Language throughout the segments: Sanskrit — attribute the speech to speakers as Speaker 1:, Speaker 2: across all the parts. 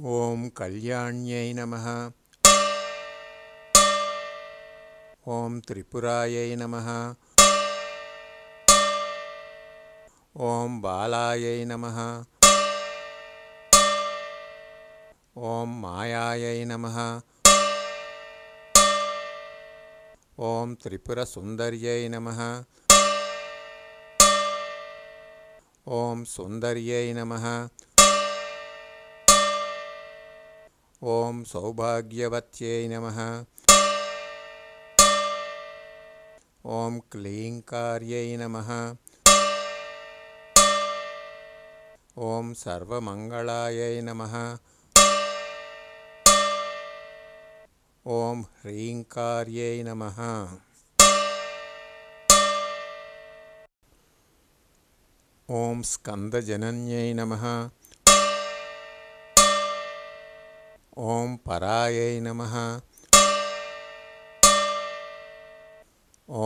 Speaker 1: ॐ कल्याण्यै नमः। ॐ त्रिपुरायै नमः। ॐ बालायै नमः। ॐ मायायै नमः। ॐ त्रिपुरसुन्दर्यै नमः। ॐ सुन्दर्यै नमः। ॐ सौभाग्यवत्यै नमः। ॐ क्लीङ्कार्यै नमः। ॐ सर्वमङ्गलायै नमः। ॐ ह्रीङ्कार्यै नमः। ॐ स्कन्दजनन्यै नमः। ॐ परायै नमः।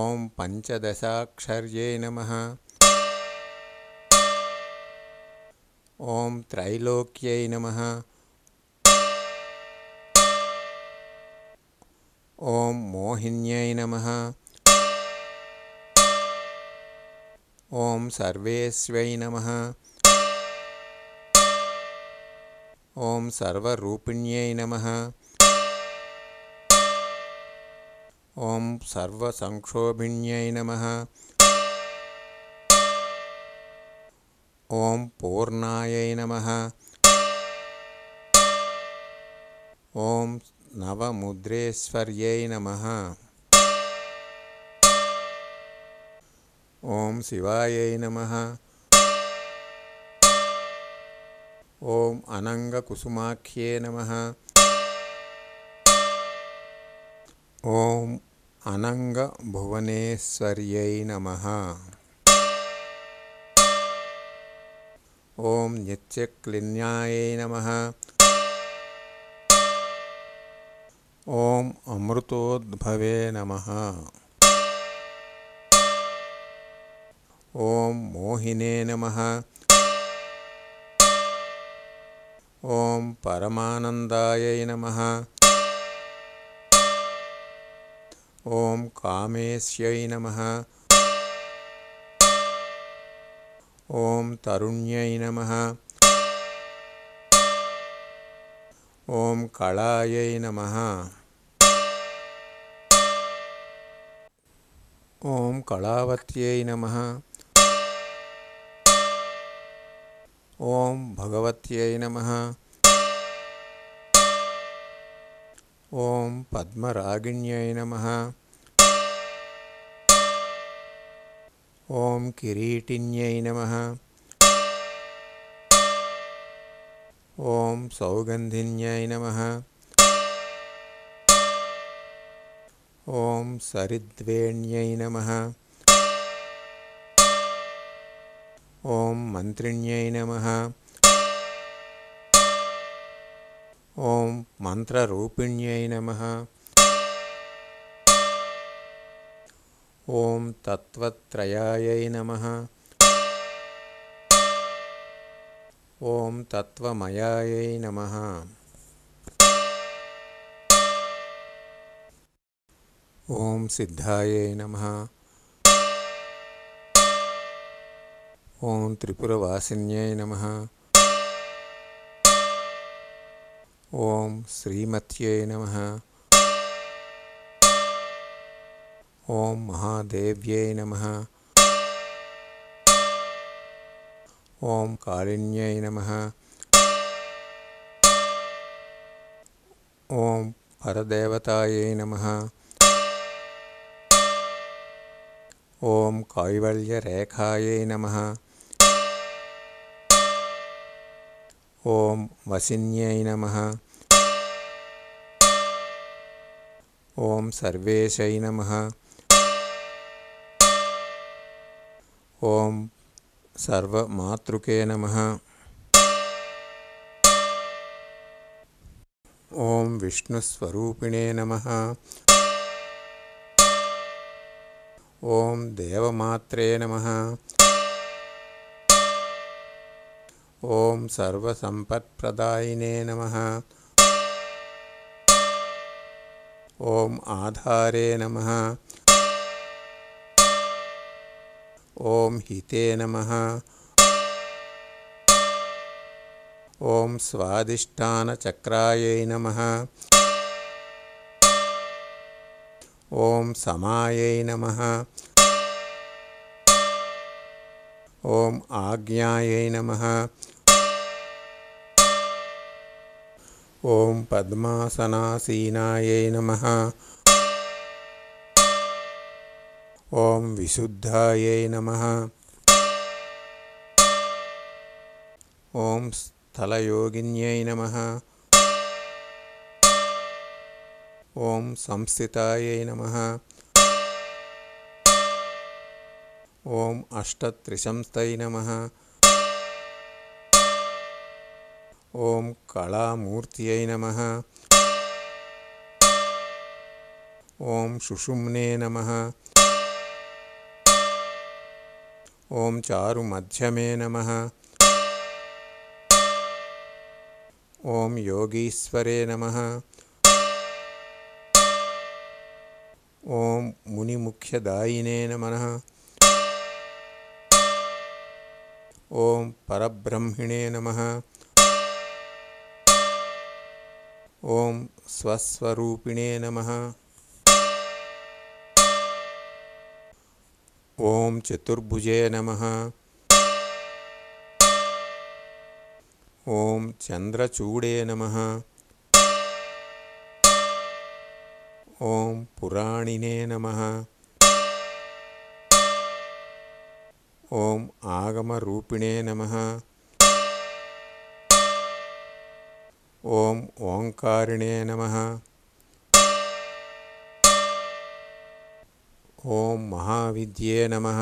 Speaker 1: ॐ पञ्चदशाक्षर्यै नमः। ॐ त्रैलोक्यै नमः। ॐ मोहिन्यै नमः। ॐ सर्वेश्वै नमः। ॐ सर्वरूपिण्यै नमः। ॐ सर्वसंक्षोभिण्यै नमः। ॐ पूर्णायै नमः। ॐ नवमुद्रेश्वर्यै नमः। ॐ शिवायै नमः। ॐ अनङ्गकुसुमाख्ये नमः। ॐ अनङ्गभुवनेश्वर्यै नमः। ॐ नित्यक्लिन्यायै नमः। ॐ अमृतोद्भवे नमः। ॐ मोहिने नमः। ॐ परमानन्दायै नमः। ॐ कामेश्यै नमः। ॐ तरुण्यै नमः। ॐ कलायै नमः। ॐ कलावत्यै नमः। ॐ भगवत्यै नमः। ॐ पद्मरागिण्यै नमः। ॐ किरीटिन्यै नमः। ॐ सौगन्धिन्यै नमः। ॐ सरिद्वेण्यै नमः। ॐ मन्त्रिण्यै नमः। ॐ मन्त्ररूपिण्यै नमः। ॐ तत्त्वत्रयायै नमः। ॐ तत्त्वमयायै नमः। ॐ सिद्धायै नमः। ॐ त्रिपुरवासिन्यै नमः। ॐ श्रीमत्यै नमः। ॐ महादेव्यै नमः। ॐ कालिन्यै नमः। ॐ परदेवतायै नमः। ॐ कैवल्यरेखायै नमः। ॐ वसिन्यै नमः। ॐ सर्वेशै नमः। ॐ सर्वमातृके नमः। ॐ विष्णुस्वरूपिणे नमः। ॐ देवमात्रे नमः। ॐ सर्वसम्पत्प्रदायिने नमः। ॐ आधारे नमः। ॐ हिते नमः। ॐ स्वादिष्ठानचक्रायै नमः। ॐ समायै नमः। ॐ आज्ञायै नमः। ॐ पद्मासनासीनायै नमः। ॐ विशुद्धायै नमः। ॐ स्थलयोगिन्यै नमः। ॐ संस्थितायै नमः। ॐ अष्टत्रिशंस्तै नमः। ॐ कलामूर्त्यै नमः। ॐ सुषुम्ने नमः। ॐ चारुमध्यमे नमः। ॐ योगीश्वरे नमः। ॐ मुनिमुख्यदायिने नमः। ॐ परब्रह्मिणे नमः। ॐ स्वस्वरूपिणे नमः। ॐ चतुर्भुजे नमः। ॐ चन्द्रचूडे नमः। ॐ पुराणिने नमः। ॐ आगमरूपिणे नमः। ॐ ओङ्कारिणे नमः। ॐ महाविद्ये नमः।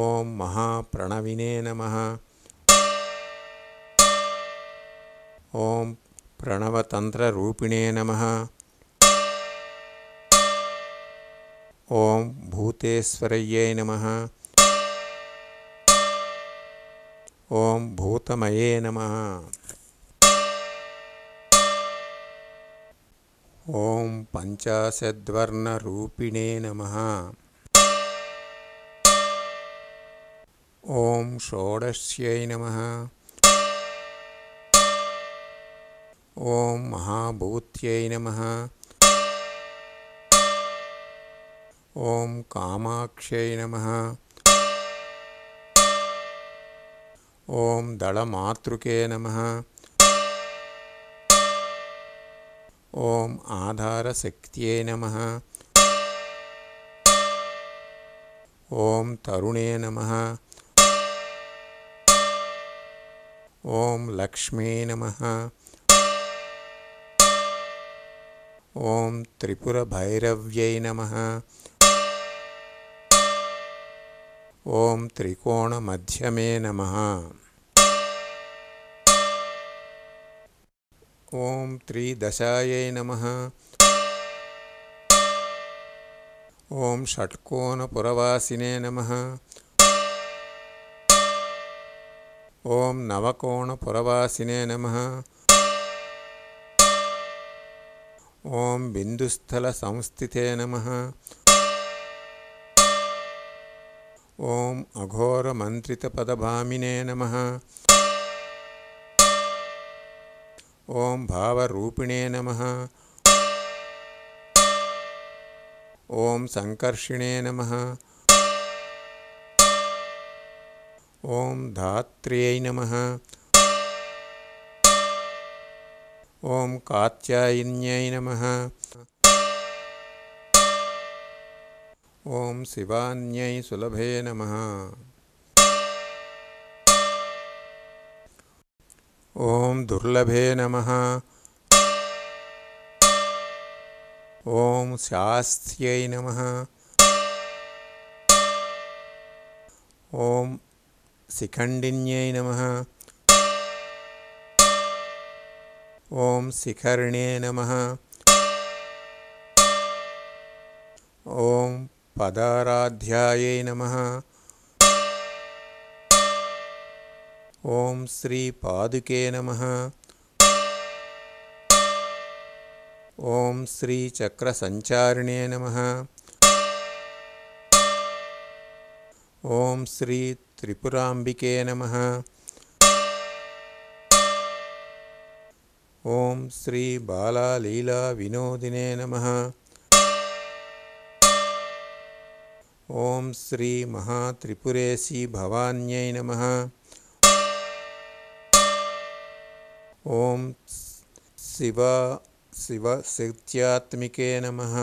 Speaker 1: ॐ महाप्रणविने नमः। ॐ प्रणवतन्त्ररूपिणे नमः। ॐ भूतेश्वर्यै नमः। ॐ भूतमये नमः। ॐ पञ्चाशद्वर्णरूपिणे नमः। ॐ षोडश्यै नमः। ॐ महाभूत्यै नमः। ॐ कामाक्ष्यै नमः। ॐ दलमातृके नमः। ॐ आधारशक्त्यै नमः। ॐ तरुणे नमः। ॐ लक्ष्मी नमः। ॐ त्रिपुरभैरव्यै नमः। ॐ त्रिकोणमध्यमे नमः। ॐ त्रिदशायै नमः। ॐ षट्कोणपुरवासिने नमः। ॐ नवकोणपुरवासिने नमः। ॐ बिन्दुस्थलसंस्थिते नमः। ॐ अघोरमन्त्रितपदभामिने नमः। ॐ भावरूपिणे नमः। ॐ संकर्षिणे नमः। ॐ धात्र्यै नमः। ॐ कात्यायिन्यै नमः। ॐ शिवान्यै सुलभे नमः। ॐ दुर्लभे नमः। ॐ शास्त्यै नमः। ॐ शिखण्डिन्यै नमः। ॐ शिखरिणे नमः। ॐ पदाराध्यायै नमः। ॐ श्रीपादुके नमः। ॐ श्रीचक्रसञ्चारिणे नमः। ॐ श्रीत्रिपुराम्बिके नमः। ॐ श्रीबालालीलाविनोदिने नमः। ॐ श्रीमहात्रिपुरेशी भवान्यै नमः। ॐ शिवशक्त्यात्मिके नमः।